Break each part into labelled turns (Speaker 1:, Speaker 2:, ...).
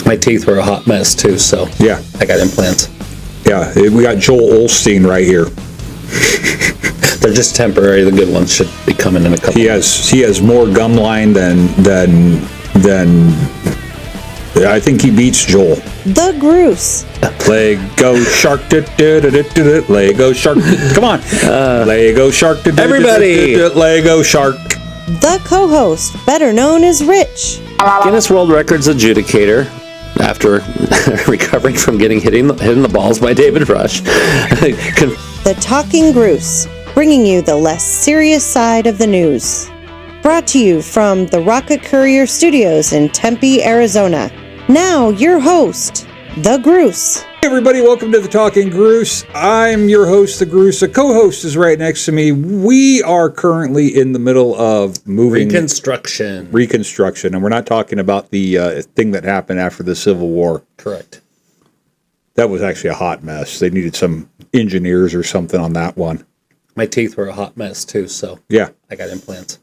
Speaker 1: My teeth were a hot mess too, so
Speaker 2: Yeah.
Speaker 1: I got implants.
Speaker 2: Yeah, we got Joel Olstein right here.
Speaker 1: They're just temporary. The good ones should be coming in a couple.
Speaker 2: He has more gum line than I think he beats Joel.
Speaker 3: The Groose.
Speaker 2: Lego shark, Lego shark. Come on, Lego shark.
Speaker 1: Everybody!
Speaker 2: Lego shark.
Speaker 3: The co-host, better known as Rich.
Speaker 1: Guinness World Records adjudicator, after recovering from getting hit in the balls by David Rush.
Speaker 3: The Talking Groose, bringing you the less serious side of the news. Brought to you from the Rocket Courier Studios in Tempe, Arizona. Now, your host, The Groose.
Speaker 2: Hey everybody, welcome to the Talking Groose. I'm your host, The Groose. A co-host is right next to me. We are currently in the middle of moving...
Speaker 1: Reconstruction,
Speaker 2: and we're not talking about the thing that happened after the Civil War.
Speaker 1: correct.
Speaker 2: That was actually a hot mess. They needed some engineers or something on that one.
Speaker 1: My teeth were a hot mess too, so
Speaker 2: Yeah,
Speaker 1: I got implants.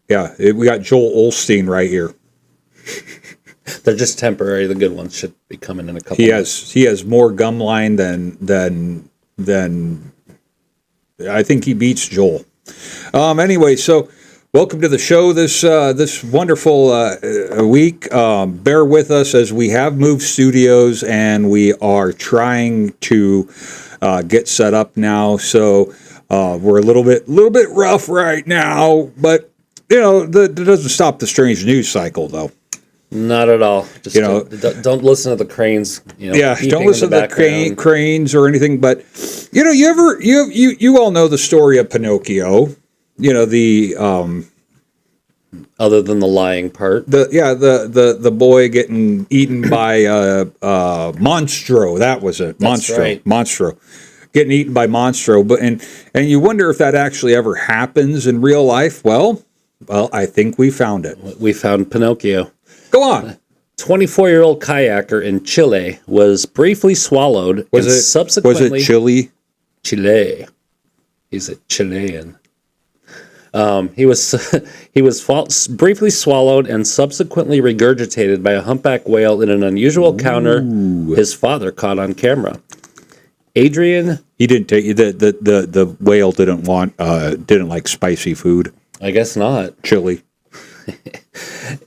Speaker 2: yeah. We got Joel Olstein right here.
Speaker 1: They're just temporary. The good ones should be coming in a couple.
Speaker 2: He has more gum line than I think he beats Joel. Anyway, so welcome to the show this wonderful week. Bear with us as we have moved studios and we are trying to get set up now. So we're a little bit rough right now, but you know that doesn't stop the strange news cycle though.
Speaker 1: Not at all. Just don't listen to the cranes.
Speaker 2: Yeah, don't listen to the cranes or anything. But you all know the story of Pinocchio. You know the
Speaker 1: Other than the lying part.
Speaker 2: The boy getting eaten by Monstro. That was it.
Speaker 1: That's right.
Speaker 2: Monstro getting eaten by Monstro. But and you wonder if that actually ever happens in real life. Well, I think we found it.
Speaker 1: We found Pinocchio.
Speaker 2: Go on.
Speaker 1: 24-year-old kayaker in Chile was briefly swallowed.
Speaker 2: Was it Chile?
Speaker 1: Chile. He's a Chilean. He was briefly swallowed and subsequently regurgitated by a humpback whale in an unusual encounter his father caught on camera. Adrian.
Speaker 2: He didn't take the whale didn't like spicy food.
Speaker 1: I guess not.
Speaker 2: Chili.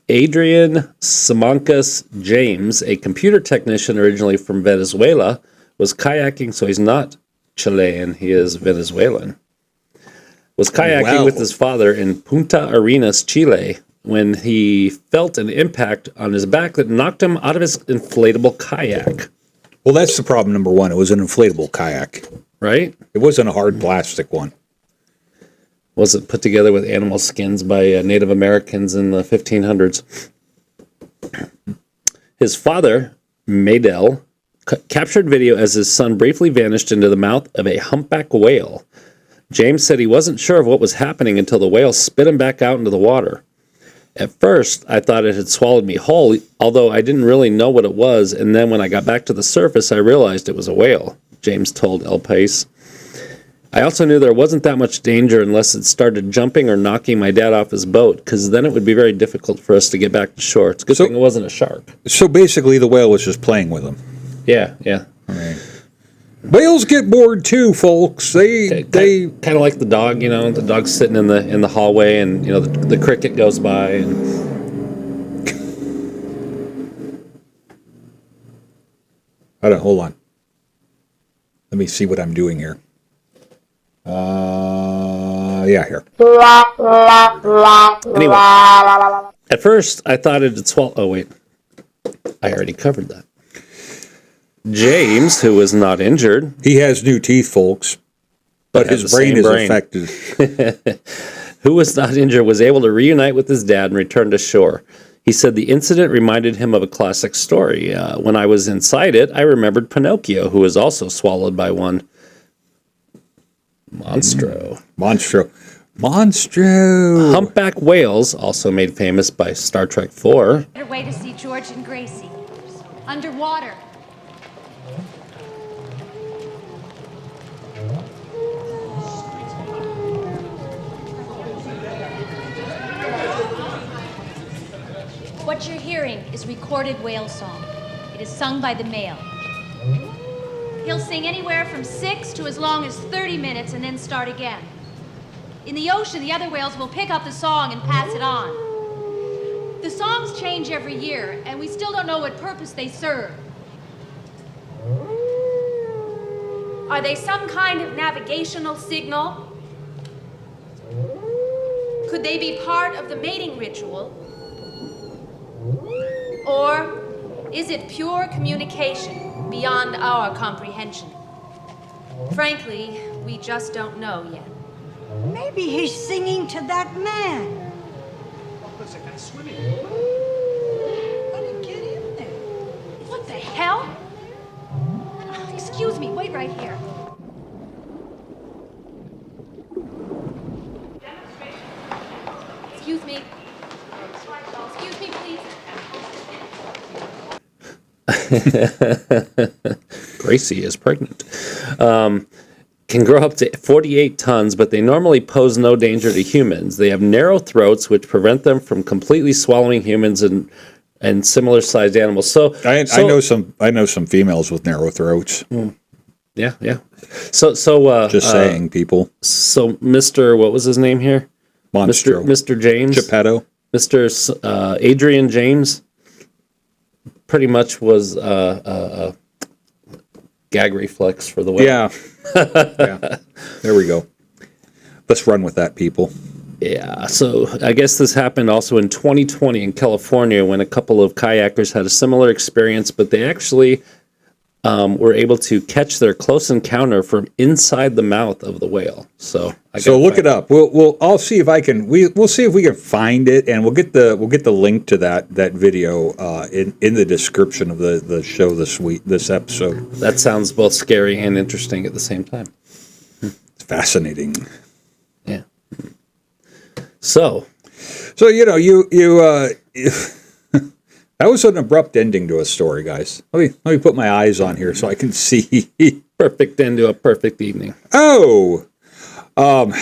Speaker 1: Adrian Simancas James, a computer technician originally from Venezuela, was kayaking, so he's not Chilean, he is Venezuelan. Was kayaking with his father in Punta Arenas, Chile, when he felt an impact on his back that knocked him out of his inflatable kayak.
Speaker 2: Well, that's the problem number one. It was an inflatable kayak.
Speaker 1: Right?
Speaker 2: It wasn't a hard plastic one.
Speaker 1: Was it put together with animal skins by Native Americans in the 1500s? His father, Maydell, captured video as his son briefly vanished into the mouth of a humpback whale. James said he wasn't sure of what was happening until the whale spit him back out into the water. At first, I thought it had swallowed me whole, although I didn't really know what it was, and then when I got back to the surface, I realized it was a whale, James told El País. I also knew there wasn't that much danger unless it started jumping or knocking my dad off his boat, because then it would be very difficult for us to get back to shore. It's a good thing it wasn't a shark.
Speaker 2: So basically the whale was just playing with him.
Speaker 1: Yeah.
Speaker 2: Right. Whales get bored too, folks. They
Speaker 1: kind of like the dog, the dog's sitting in the hallway and the cricket goes by and
Speaker 2: hold on. Let me see what I'm doing here. Here.
Speaker 1: Anyway, at first I thought it had swallowed. Oh wait, I already covered that. James, who was not injured,
Speaker 2: he has new teeth, folks, but his brain is affected.
Speaker 1: Who was not injured, was able to reunite with his dad and return to shore. He said the incident reminded him of a classic story. When I was inside it, I remembered Pinocchio, who was also swallowed by one. Monstro. Humpback whales, also made famous by Star Trek 4.
Speaker 4: Better way to see George and Gracie. Underwater. What you're hearing is recorded whale song. It is sung by the male. He'll sing anywhere from 6 to as long as 30 minutes and then start again. In the ocean, the other whales will pick up the song and pass it on. The songs change every year, and we still don't know what purpose they serve. Are they some kind of navigational signal? Could they be part of the mating ritual? Or is it pure communication beyond our comprehension? Frankly, we just don't know yet.
Speaker 5: Maybe he's singing to that man.
Speaker 6: Looks like that's swimming.
Speaker 5: How did he get in there?
Speaker 4: What the hell? Excuse me, wait right here. Excuse me. Excuse me, please.
Speaker 1: Gracie is pregnant. Can grow up to 48 tons, but they normally pose no danger to humans. They have narrow throats, which prevent them from completely swallowing humans and similar sized animals. So
Speaker 2: I know some females with narrow throats.
Speaker 1: Yeah. So
Speaker 2: Just saying, people.
Speaker 1: So Mr. What was his name here?
Speaker 2: Monstro.
Speaker 1: Mr. James.
Speaker 2: Geppetto.
Speaker 1: Mr. Adrian James pretty much was gag reflex for the whale.
Speaker 2: Yeah. Yeah. There we go. Let's run with that, people.
Speaker 1: Yeah, so I guess this happened also in 2020 in California when a couple of kayakers had a similar experience, but they actually were able to catch their close encounter from inside the mouth of the whale. So
Speaker 2: look it up. I'll see if I can. We'll see if we can find it, and we'll get the link to that video in the description of the show this episode.
Speaker 1: That sounds both scary and interesting at the same time.
Speaker 2: It's fascinating.
Speaker 1: Yeah. So
Speaker 2: that was an abrupt ending to a story, guys. Let me put my eyes on here so I can see.
Speaker 1: Perfect end to a perfect evening.
Speaker 2: Oh, I've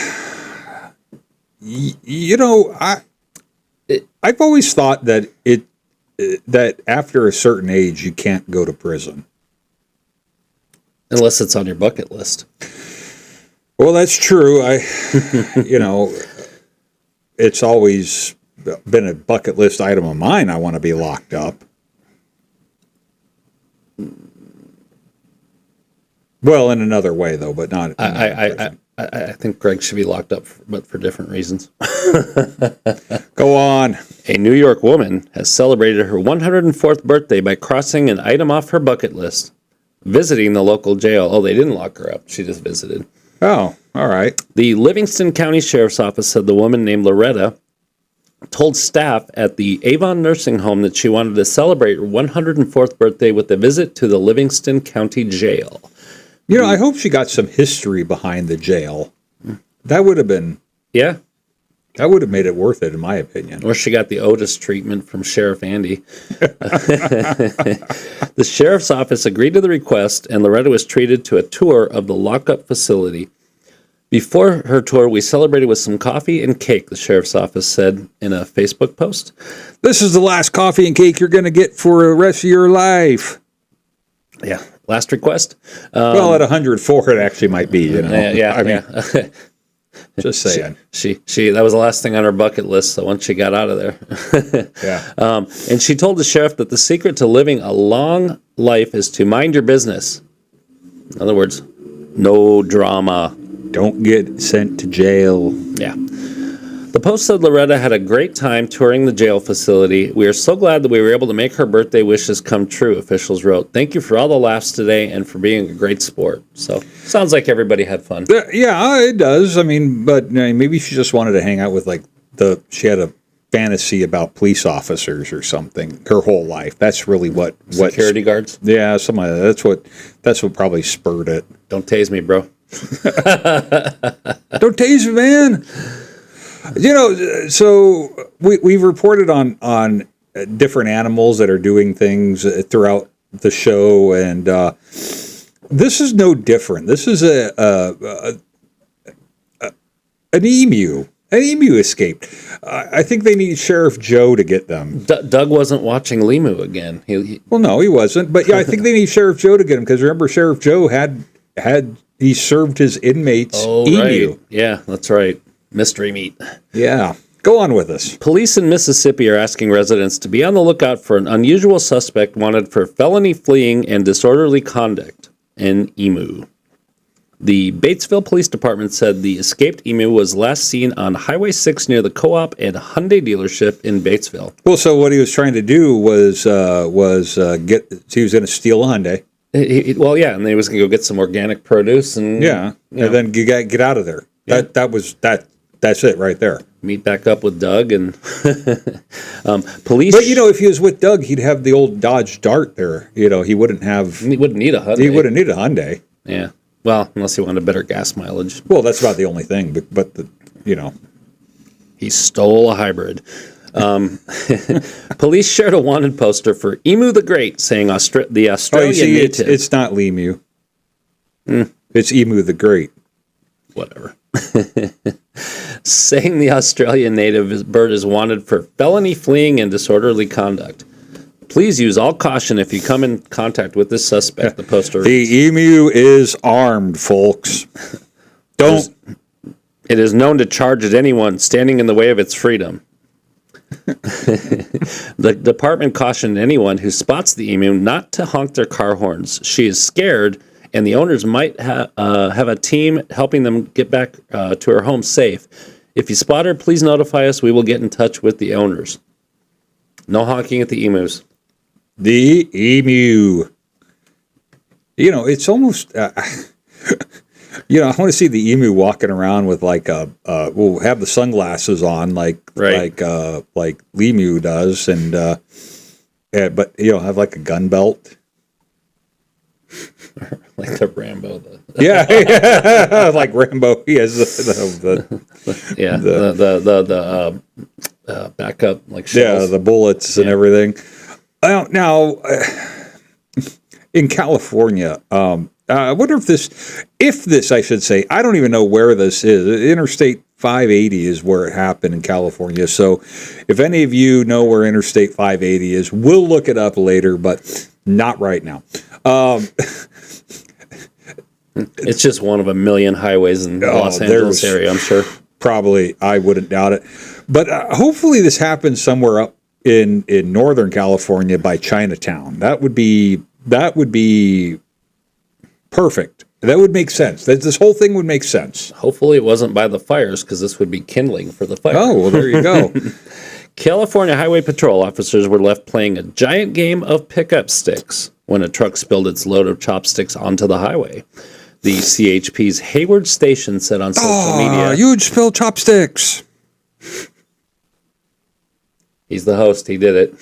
Speaker 2: always thought that that after a certain age you can't go to prison
Speaker 1: Unless it's on your bucket list.
Speaker 2: Well, that's true. It's always been a bucket list item of mine. I want to be locked up. Well, in another way, though, but not.
Speaker 1: I think Greg should be locked up, but for different reasons.
Speaker 2: Go on.
Speaker 1: A New York woman has celebrated her 104th birthday by crossing an item off her bucket list, visiting the local jail. Oh, they didn't lock her up. She just visited.
Speaker 2: Oh, all right.
Speaker 1: The Livingston County Sheriff's Office said the woman named Loretta told staff at the Avon Nursing Home that she wanted to celebrate her 104th birthday with a visit to the Livingston County Jail.
Speaker 2: I hope she got some history behind the jail. That would have been...
Speaker 1: Yeah.
Speaker 2: That would have made it worth it, in my opinion.
Speaker 1: Or she got the Otis treatment from Sheriff Andy. The Sheriff's Office agreed to the request, and Loretta was treated to a tour of the lockup facility. Before her tour, we celebrated with some coffee and cake, the Sheriff's Office said in a Facebook post.
Speaker 2: This is the last coffee and cake you're going to get for the rest of your life.
Speaker 1: Yeah, last request.
Speaker 2: Well, at 104, it actually might be,
Speaker 1: Yeah.
Speaker 2: Just saying.
Speaker 1: She that was the last thing on her bucket list, so once she got out of there.
Speaker 2: Yeah.
Speaker 1: And she told the sheriff that the secret to living a long life is to mind your business. In other words, no drama.
Speaker 2: Don't get sent to jail.
Speaker 1: Yeah. The Post said Loretta had a great time touring the jail facility. We are so glad that we were able to make her birthday wishes come true, officials wrote. Thank you for all the laughs today and for being a great sport. So, sounds like everybody had fun.
Speaker 2: Yeah, it does. I mean, but maybe she just wanted to hang out with, she had a fantasy about police officers or something her whole life. That's really what
Speaker 1: Security guards?
Speaker 2: Yeah, something like that. That's what probably spurred it.
Speaker 1: Don't tase me, bro.
Speaker 2: Don't tase me, man. So we've reported on different animals that are doing things throughout the show, and this is no different. This is an emu, An emu escaped. I think they need Sheriff Joe to get them.
Speaker 1: Doug wasn't watching Limu again.
Speaker 2: Well, no, he wasn't. But yeah, I think they need Sheriff Joe to get him because remember, Sheriff Joe he served his inmates emu.
Speaker 1: Right. Yeah, that's right. Mystery meat.
Speaker 2: Yeah. Go on with us.
Speaker 1: Police in Mississippi are asking residents to be on the lookout for an unusual suspect wanted for felony fleeing and disorderly conduct, an emu. The Batesville Police Department said the escaped emu was last seen on Highway 6 near the Co-op and Hyundai dealership in Batesville.
Speaker 2: Well, so what he was trying to do was he was going to steal a Hyundai.
Speaker 1: And then he was going to go get some organic produce and
Speaker 2: and then get out of there.
Speaker 1: Yeah.
Speaker 2: That's it right there.
Speaker 1: Meet back up with Doug and police.
Speaker 2: But if he was with Doug, he'd have the old Dodge Dart there. He wouldn't need a Hyundai. He wouldn't need a Hyundai.
Speaker 1: Yeah. Well, unless he wanted better gas mileage.
Speaker 2: Well, that's about the only thing. But
Speaker 1: he stole a hybrid. Police shared a wanted poster for Emu the Great, saying the Australian native.
Speaker 2: It's not Limu. It's Emu the Great.
Speaker 1: Whatever. Saying the Australian native bird is wanted for felony fleeing and disorderly conduct. Please use all caution if you come in contact with this suspect, the poster.
Speaker 2: The emu is armed, folks.
Speaker 1: It is known to charge at anyone standing in the way of its freedom. The department cautioned anyone who spots the emu not to honk their car horns. She is scared, and the owners might have a team helping them get back to her home safe. If you spot her, please notify us. We will get in touch with the owners. No honking at the emus.
Speaker 2: The emu. It's almost... I want to see the emu walking around with we'll have the sunglasses on like Limu does, and but have like a gun belt,
Speaker 1: like the Rambo.
Speaker 2: Like Rambo. He has the
Speaker 1: backup like shells.
Speaker 2: The bullets and everything. Now, in California. I wonder if this, I should say, I don't even know where this is. Interstate 580 is where it happened in California. So if any of you know where Interstate 580 is, we'll look it up later, but not right now.
Speaker 1: It's just one of a million highways in the Los Angeles area, I'm sure.
Speaker 2: Probably, I wouldn't doubt it. But hopefully this happens somewhere up in Northern California by Chinatown. That would be perfect. That would make sense. This whole thing would make sense.
Speaker 1: Hopefully it wasn't by the fires, because this would be kindling for the fire.
Speaker 2: Oh, well, there you go.
Speaker 1: California Highway Patrol officers were left playing a giant game of pickup sticks when a truck spilled its load of chopsticks onto the highway. The CHP's Hayward Station said on social media...
Speaker 2: Huge spill chopsticks!
Speaker 1: He's the host. He did it.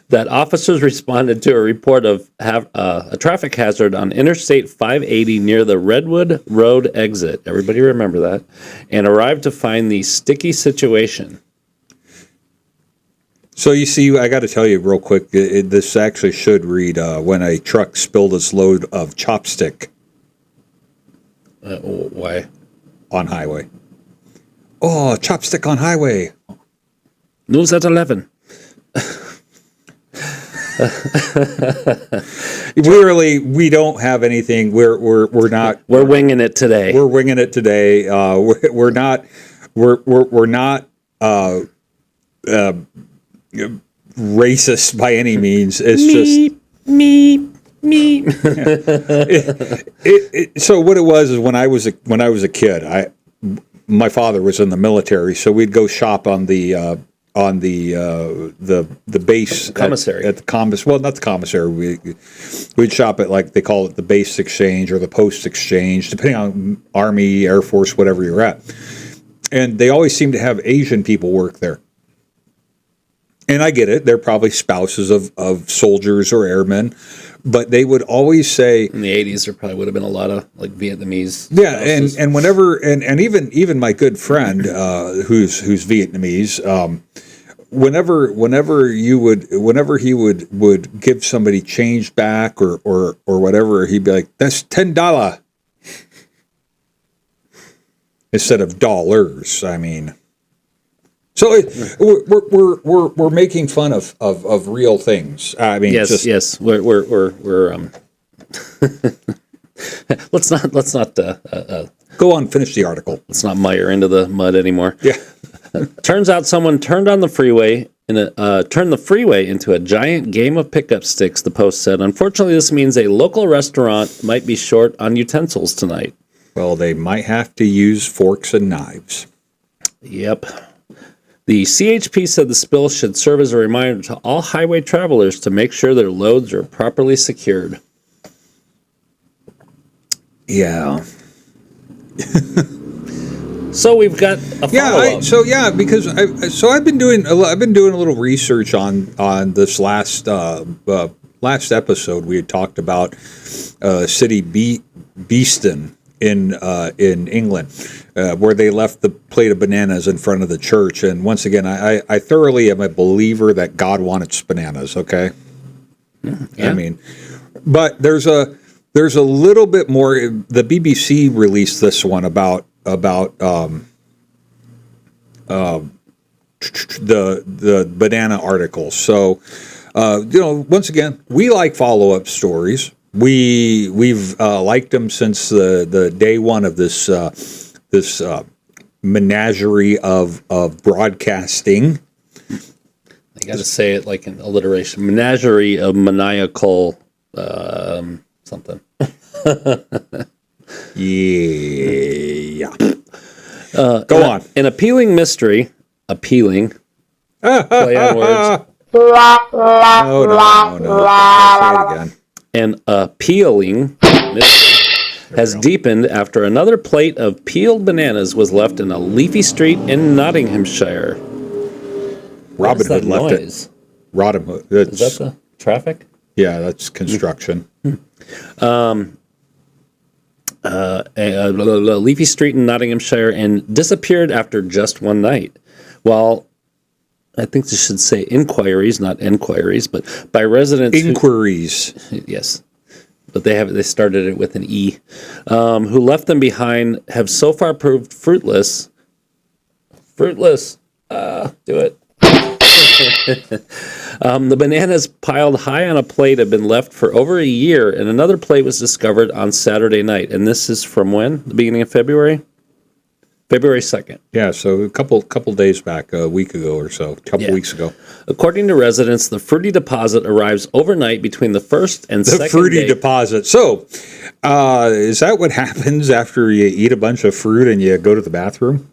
Speaker 1: That officers responded to a report of a traffic hazard on Interstate 580 near the Redwood Road exit. Everybody remember that. And arrived to find the sticky situation.
Speaker 2: So you see, I got to tell you real quick, this actually should read, when a truck spilled its load of chopstick.
Speaker 1: Why?
Speaker 2: On highway. Oh, chopstick on highway.
Speaker 1: News at 11.
Speaker 2: We don't have anything. We're not.
Speaker 1: We're winging it today.
Speaker 2: We're winging it today. We're not racist by any means. It's just me. So what it was is when I was a kid, my father was in the military, so we'd go shop on the base
Speaker 1: commissary
Speaker 2: at the well, not the commissary. We'd shop at, like, they call it the base exchange or the post exchange, depending on Army, Air Force, whatever you're at. And they always seem to have Asian people work there. And I get it; they're probably spouses of soldiers or airmen. But they would always say
Speaker 1: in the 80s there probably would have been a lot of like Vietnamese.
Speaker 2: Yeah, and whenever and even my good friend who's Vietnamese, whenever he would give somebody change back or whatever, he'd be like, "That's $10." instead of dollars. I mean, so we're making fun of real things. I mean,
Speaker 1: yes, we're let's not
Speaker 2: go on, finish the article.
Speaker 1: let's not mire into the mud anymore.
Speaker 2: Yeah.
Speaker 1: Turns out someone turned the freeway into a giant game of pickup sticks, the Post said. Unfortunately, this means a local restaurant might be short on utensils tonight.
Speaker 2: Well, they might have to use forks and knives.
Speaker 1: Yep. The CHP said the spill should serve as a reminder to all highway travelers to make sure their loads are properly secured.
Speaker 2: Yeah.
Speaker 1: So we've got a follow-up.
Speaker 2: Because I've been doing a little research on this last episode. We had talked about city Beeston in England, where they left the plate of bananas in front of the church. And once again, I thoroughly am a believer that God wants bananas. Okay,
Speaker 1: yeah.
Speaker 2: I mean, but there's a little bit more. The BBC released this one about the banana article. So, once again, we like follow-up stories. We've liked them since the day one of this menagerie of broadcasting.
Speaker 1: I got to say it like an alliteration. Menagerie of maniacal something.
Speaker 2: Yeah. Go on.
Speaker 1: An appealing mystery. Appealing. Play on words.
Speaker 2: No. Say it again.
Speaker 1: An appealing mystery has deepened after another plate of peeled bananas was left in a leafy street in Nottinghamshire.
Speaker 2: Robin Hood left
Speaker 1: noise?
Speaker 2: it. Robin Hood.
Speaker 1: Is that the traffic?
Speaker 2: Yeah, that's construction.
Speaker 1: A leafy street in Nottinghamshire and disappeared after just one night. Well, I think this should say inquiries, not enquiries, but by residents.
Speaker 2: Inquiries.
Speaker 1: Yes, but they started it with an E. Who left them behind have so far proved fruitless. Fruitless. Do it. The bananas piled high on a plate have been left for over a year, and another plate was discovered on Saturday night. And this is from when? The beginning of February? February 2nd.
Speaker 2: Yeah, so a couple days back, a week ago or so, a couple weeks ago.
Speaker 1: According to residents, the fruity deposit arrives overnight between the first and second day.
Speaker 2: The fruity deposit. So, is that what happens after you eat a bunch of fruit and you go to the bathroom?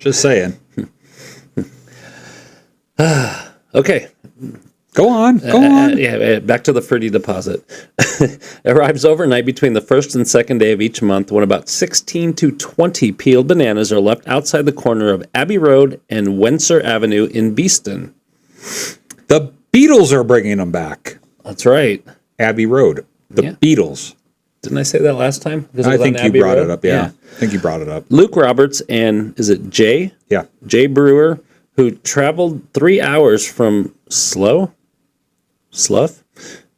Speaker 2: Just saying.
Speaker 1: Okay.
Speaker 2: Go on.
Speaker 1: Back to the fruity deposit. Arrives overnight between the first and second day of each month when about 16 to 20 peeled bananas are left outside the corner of Abbey Road and Wenser Avenue in Beeston.
Speaker 2: The Beatles are bringing them back.
Speaker 1: That's right.
Speaker 2: Abbey Road. The Beatles.
Speaker 1: Didn't I say that last time?
Speaker 2: I think you brought it up, yeah. I think you brought it up.
Speaker 1: Luke Roberts and, is it Jay?
Speaker 2: Yeah.
Speaker 1: Jay Brewer, who traveled 3 hours from Slough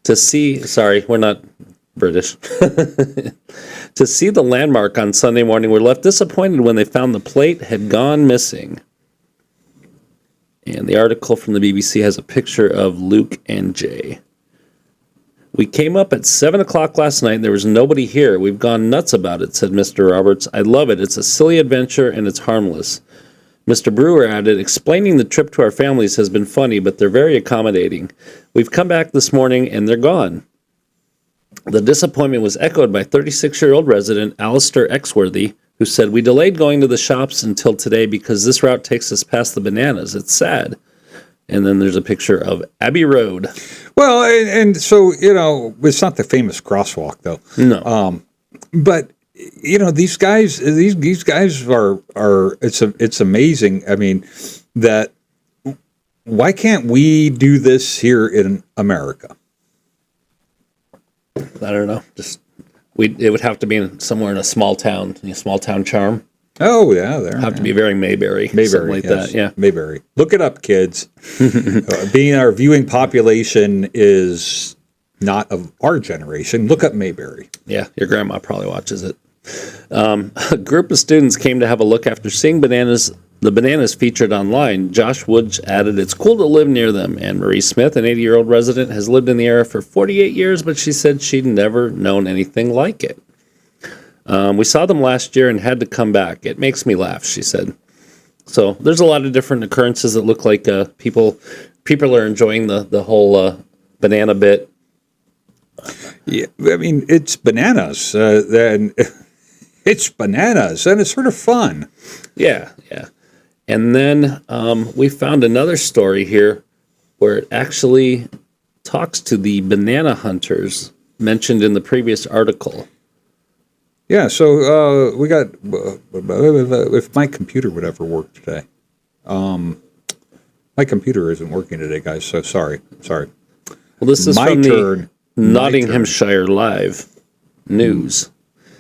Speaker 1: to see, sorry, we're not British, to see the landmark on Sunday morning, were left disappointed when they found the plate had gone missing. And the article from the BBC has a picture of Luke and Jay. We came up at 7 o'clock last night and there was nobody here. We've gone nuts about it, said Mr. Roberts. I love it. It's a silly adventure and it's harmless. Mr. Brewer added, explaining the trip to our families has been funny, but they're very accommodating. We've come back this morning and they're gone. The disappointment was echoed by 36-year-old resident Alistair Exworthy, who said, we delayed going to the shops until today because this route takes us past the bananas. It's sad. And then there's a picture of Abbey Road.
Speaker 2: Well, and so, it's not the famous crosswalk, though.
Speaker 1: No.
Speaker 2: But, these guys are it's amazing. I mean, that why can't we do this here in America?
Speaker 1: I don't know. It would have to be somewhere in a small town charm.
Speaker 2: Oh, yeah, there.
Speaker 1: Have to be very Mayberry. Something like that, yeah.
Speaker 2: Mayberry. Look it up, kids. Being our viewing population is not of our generation. Look up Mayberry.
Speaker 1: Yeah, your grandma probably watches it. A group of students came to have a look after seeing the bananas featured online. Josh Woods added, "It's cool to live near them." And Marie Smith, an 80-year-old resident, has lived in the area for 48 years, but she said she'd never known anything like it. "We saw them last year and had to come back. It makes me laugh," she said. So there's a lot of different occurrences that look like people are enjoying the whole banana bit.
Speaker 2: Yeah, I mean, it's bananas. Then it's bananas, and it's sort of fun.
Speaker 1: Yeah. And then we found another story here where it actually talks to the banana hunters mentioned in the previous article.
Speaker 2: Yeah, so we got, if my computer would ever work today. My computer isn't working today, guys, so sorry.
Speaker 1: Well, this is
Speaker 2: my
Speaker 1: from
Speaker 2: turn.
Speaker 1: the Nottinghamshire Live News.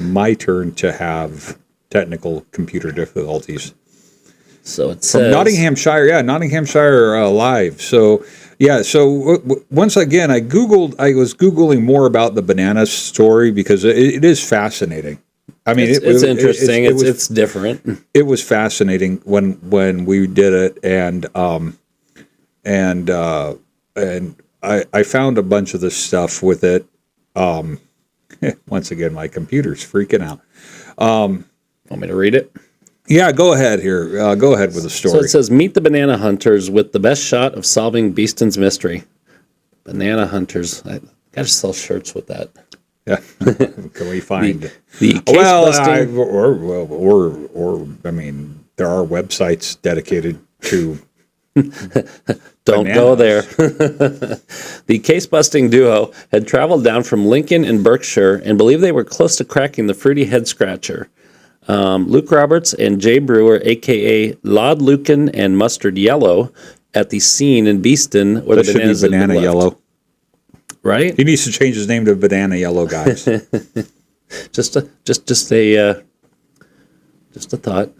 Speaker 2: My turn to have technical computer difficulties.
Speaker 1: So it says...
Speaker 2: From Nottinghamshire Live. So, yeah, once again, I was Googling more about the banana story because it is fascinating. I mean,
Speaker 1: it's interesting. It's different.
Speaker 2: It was fascinating when we did it, and I found a bunch of this stuff with it. Once again, my computer's freaking out.
Speaker 1: Want me to read it?
Speaker 2: Yeah, go ahead here. Go ahead with the story.
Speaker 1: So it says, "Meet the banana hunters with the best shot of solving Beeston's mystery." Banana hunters. I gotta sell shirts with that.
Speaker 2: Yeah. Can we find
Speaker 1: the case busting?
Speaker 2: I mean, there are websites dedicated to.
Speaker 1: Don't
Speaker 2: bananas.
Speaker 1: go there. The case-busting duo had traveled down from Lincoln in Berkshire and believed they were close to cracking the fruity head-scratcher. Luke Roberts and Jay Brewer, a.k.a. Lod Lucan and Mustard Yellow, at the scene in Beeston where
Speaker 2: That
Speaker 1: the bananas
Speaker 2: should be Banana
Speaker 1: had been left.
Speaker 2: Yellow.
Speaker 1: Right?
Speaker 2: He needs to change his name to Banana Yellow, guys.
Speaker 1: Just a thought.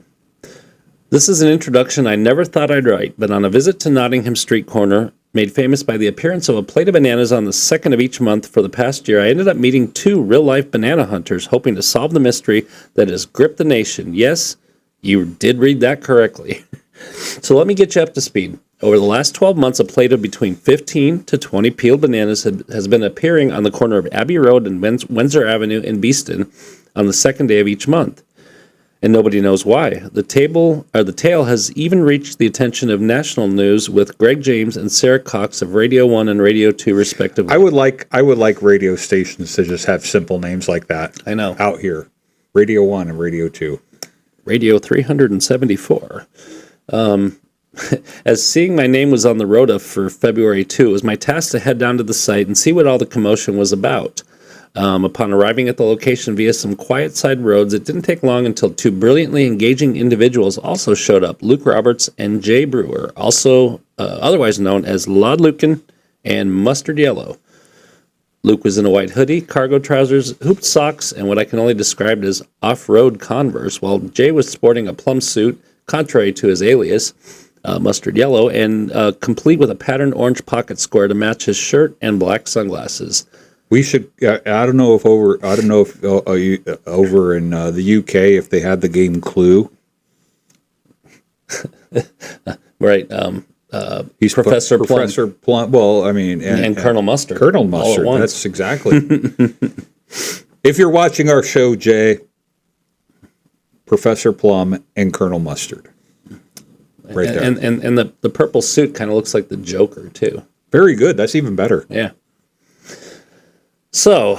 Speaker 1: This is an introduction I never thought I'd write, but on a visit to Nottingham Street Corner, made famous by the appearance of a plate of bananas on the 2nd of each month for the past year, I ended up meeting 2 real-life banana hunters hoping to solve the mystery that has gripped the nation. Yes, you did read that correctly. So let me get you up to speed. Over the last 12 months, a plate of between 15 to 20 peeled bananas has been appearing on the corner of Abbey Road and Windsor Avenue in Beeston on the 2nd day of each month. And nobody knows why. The tale has even reached the attention of national news with Greg James and Sarah Cox of Radio 1 and Radio 2 respectively.
Speaker 2: I would like radio stations to just have simple names like that.
Speaker 1: I know.
Speaker 2: Out here. Radio 1 and Radio 2.
Speaker 1: Radio 374. As seeing my name was on the rota for February 2, it was my task to head down to the site and see what all the commotion was about. Upon arriving at the location via some quiet side roads, it didn't take long until 2 brilliantly engaging individuals also showed up, Luke Roberts and Jay Brewer, also otherwise known as Lod Lucan and Mustard Yellow. Luke was in a white hoodie, cargo trousers, hooped socks, and what I can only describe as off-road Converse, while Jay was sporting a plum suit, contrary to his alias, Mustard Yellow, and complete with a patterned orange pocket square to match his shirt and black sunglasses.
Speaker 2: We should. I don't know if over in the UK if they had the game Clue.
Speaker 1: Right.
Speaker 2: He's
Speaker 1: Professor Plum.
Speaker 2: Professor Plum. Well, I mean,
Speaker 1: and Colonel Mustard.
Speaker 2: Colonel
Speaker 1: all at
Speaker 2: Mustard.
Speaker 1: once.
Speaker 2: That's exactly. If you're watching our show, Jay, Professor Plum and Colonel Mustard. Right there.
Speaker 1: And the purple suit kind of looks like the Joker, too.
Speaker 2: Very good. That's even better.
Speaker 1: Yeah. So,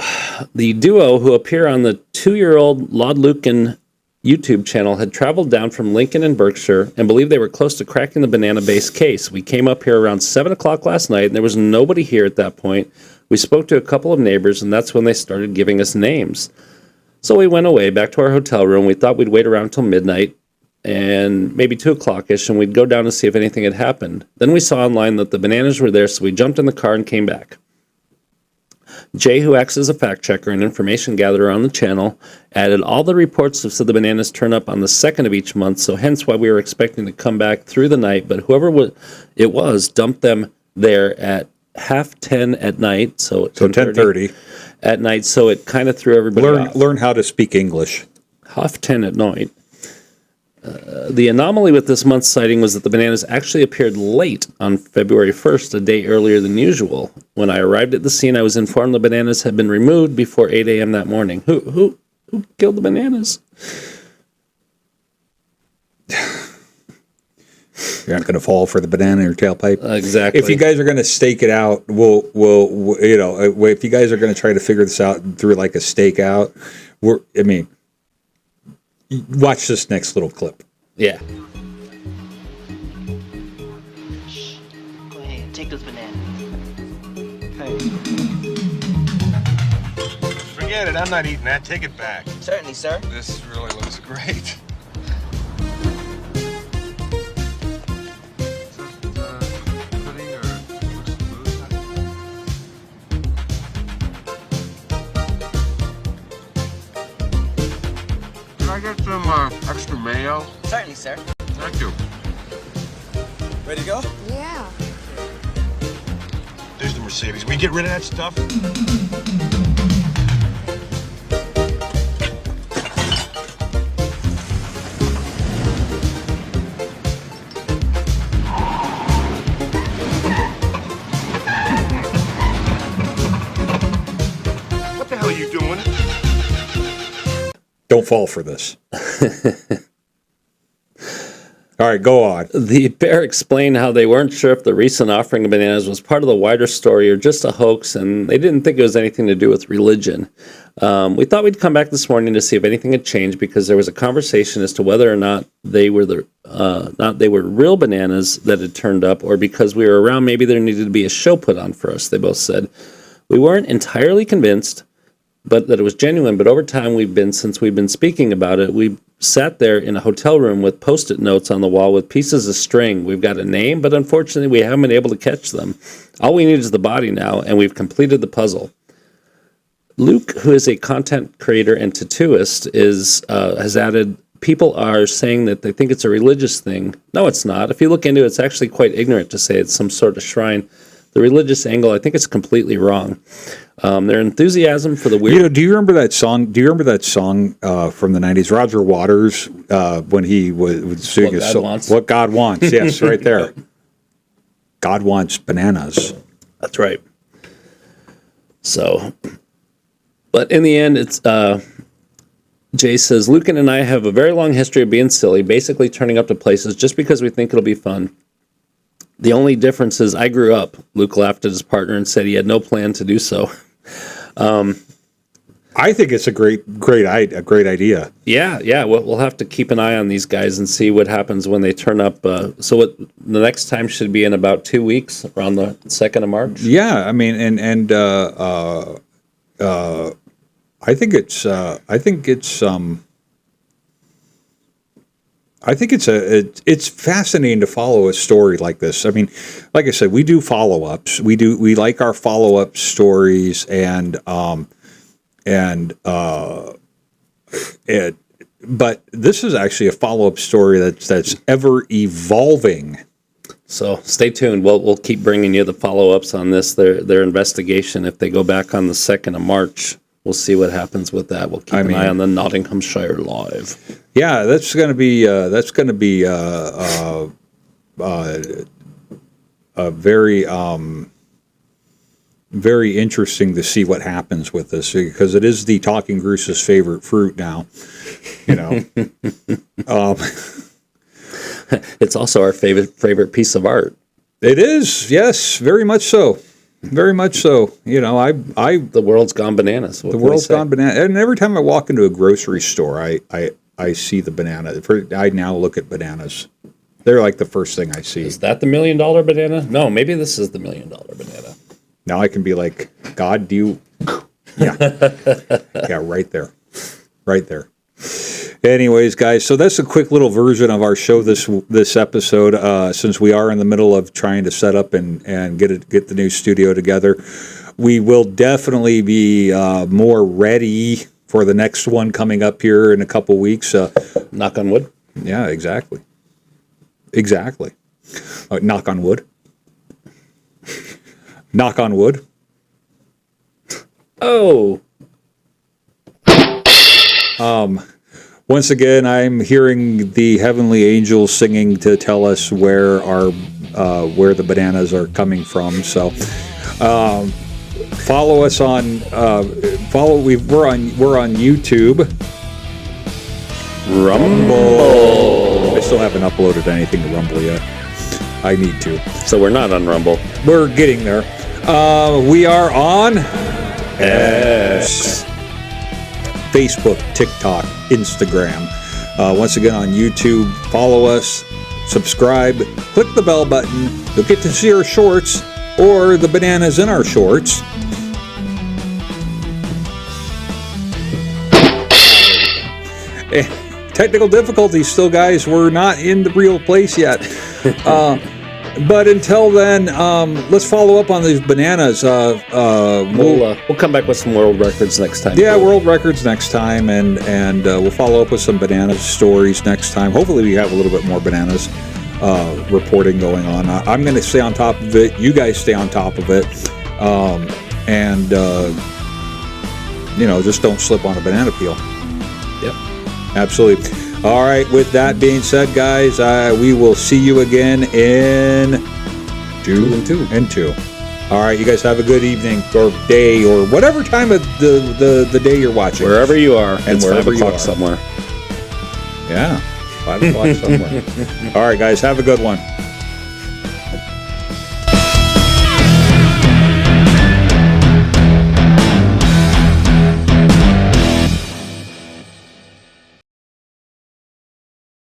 Speaker 1: the duo who appear on the 2-year-old Lod Lucan YouTube channel had traveled down from Lincoln and Berkshire and believed they were close to cracking the banana-based case. We came up here around 7 o'clock last night, and there was nobody here at that point. We spoke to a couple of neighbors, and that's when they started giving us names. So we went away back to our hotel room. We thought we'd wait around until midnight and maybe 2 o'clock-ish, and we'd go down to see if anything had happened. Then we saw online that the bananas were there, so we jumped in the car and came back. Jay, who acts as a fact-checker and information gatherer on the channel, added all the reports that said the bananas turn up on the 2nd of each month, so hence why we were expecting to come back through the night, but whoever it was dumped them there at 10:30 at night. So
Speaker 2: 10:30
Speaker 1: at night. So it kind of threw everybody off.
Speaker 2: Learn how to speak English.
Speaker 1: 10:30 at night. The anomaly with this month's sighting was that the bananas actually appeared late on February 1st, a day earlier than usual. When I arrived at the scene, I was informed the bananas had been removed before 8 a.m. that morning. Who killed the bananas?
Speaker 2: You're not going to fall for the banana in your tailpipe.
Speaker 1: Exactly.
Speaker 2: If you guys are going to stake it out, we'll if you guys are going to try to figure this out through like a stakeout, watch this next little clip.
Speaker 1: Yeah.
Speaker 7: Shh. Go ahead, take those bananas.
Speaker 6: Hey. Forget it. I'm not eating that. Take it back.
Speaker 7: Certainly, sir.
Speaker 6: This really looks great. Can I get some extra mayo?
Speaker 7: Certainly, sir.
Speaker 6: Thank you.
Speaker 7: Ready to go?
Speaker 8: Yeah.
Speaker 6: There's the Mercedes. We get rid of that stuff? What the hell are you doing?
Speaker 2: Don't fall for this. All right, go on.
Speaker 1: The bear explained how they weren't sure if the recent offering of bananas was part of the wider story or just a hoax, and they didn't think it was anything to do with religion. We thought we'd come back this morning to see if anything had changed because there was a conversation as to whether or not they were real bananas that had turned up, or because we were around, maybe there needed to be a show put on for us. They both said we weren't entirely convinced, but that it was genuine. But over time, since we've been speaking about it, we sat there in a hotel room with Post-it notes on the wall with pieces of string. We've got a name, but unfortunately, we haven't been able to catch them. All we need is the body now, and we've completed the puzzle. Luke, who is a content creator and tattooist, has added, people are saying that they think it's a religious thing. No, it's not. If you look into it, it's actually quite ignorant to say it's some sort of shrine. The religious angle, I think it's completely wrong. Their enthusiasm for the weird...
Speaker 2: Do you remember that song? Do you remember that song from the 90s? Roger Waters, when he was singing What God Wants. Yes, right there. God wants bananas.
Speaker 1: That's right. So, but in the end, it's... Jay says, Lucan and I have a very long history of being silly, basically turning up to places just because we think it'll be fun. The only difference is I grew up. Luke laughed at his partner and said he had no plan to do so.
Speaker 2: I think it's a great idea.
Speaker 1: Yeah. We'll have to keep an eye on these guys and see what happens when they turn up. So the next time should be in about 2 weeks, around the 2nd of March.
Speaker 2: Yeah, I mean, I think it's fascinating to follow a story like this. I mean, like I said, we do follow-ups. We like our follow-up stories, but this is actually a follow-up story that's ever evolving.
Speaker 1: So stay tuned. We'll keep bringing you the follow-ups on this. Their investigation. If they go back on the 2nd of March, we'll see what happens with that. We'll keep an eye on the Nottinghamshire Live. Yeah,
Speaker 2: that's going to be a very interesting to see what happens with this, because it is the Talking Goose's favorite fruit now. You know,
Speaker 1: it's also our favorite piece of art.
Speaker 2: It is, yes, very much so. Very much so. You know,
Speaker 1: the world's gone bananas.
Speaker 2: The world's gone bananas. And every time I walk into a grocery store, I see the banana. I now look at bananas. They're like the first thing I see.
Speaker 1: Is that the $1 million banana? No, maybe this is the $1 million banana.
Speaker 2: Now I can be like, God, do you? Yeah. Yeah, right there. Right there. Anyways, guys, so that's a quick little version of our show this episode. Since we are in the middle of trying to set up and get the new studio together, we will definitely be more ready for the next one coming up here in a couple weeks.
Speaker 1: Knock on wood.
Speaker 2: Yeah, exactly. Knock on wood. Knock on wood.
Speaker 1: Oh.
Speaker 2: Once again, I'm hearing the heavenly angels singing to tell us where the bananas are coming from. So, follow us on we're on YouTube.
Speaker 1: Rumble.
Speaker 2: I still haven't uploaded anything to Rumble yet. I need to.
Speaker 1: So we're not on Rumble.
Speaker 2: We're getting there. We are on
Speaker 1: X.
Speaker 2: Facebook, TikTok, Instagram. Once again on YouTube, follow us, subscribe, click the bell button. You'll get to see our shorts or the bananas in our shorts. Technical difficulties still, guys. We're not in the real place yet. But until then, let's follow up on these bananas.
Speaker 1: We'll come back with some world records next time.
Speaker 2: Yeah, world records next time, and we'll follow up with some banana stories next time. Hopefully, we have a little bit more bananas reporting going on. I'm going to stay on top of it. You guys stay on top of it, and just don't slip on a banana peel.
Speaker 1: Yep,
Speaker 2: absolutely. All right, with that being said, guys, we will see you again in 2 and 2. All right, you guys have a good evening or day or whatever time of the day you're watching.
Speaker 1: Wherever you are,
Speaker 2: and
Speaker 1: it's
Speaker 2: wherever
Speaker 1: 5 o'clock somewhere.
Speaker 2: Yeah, 5 o'clock somewhere. All right, guys, have a good one.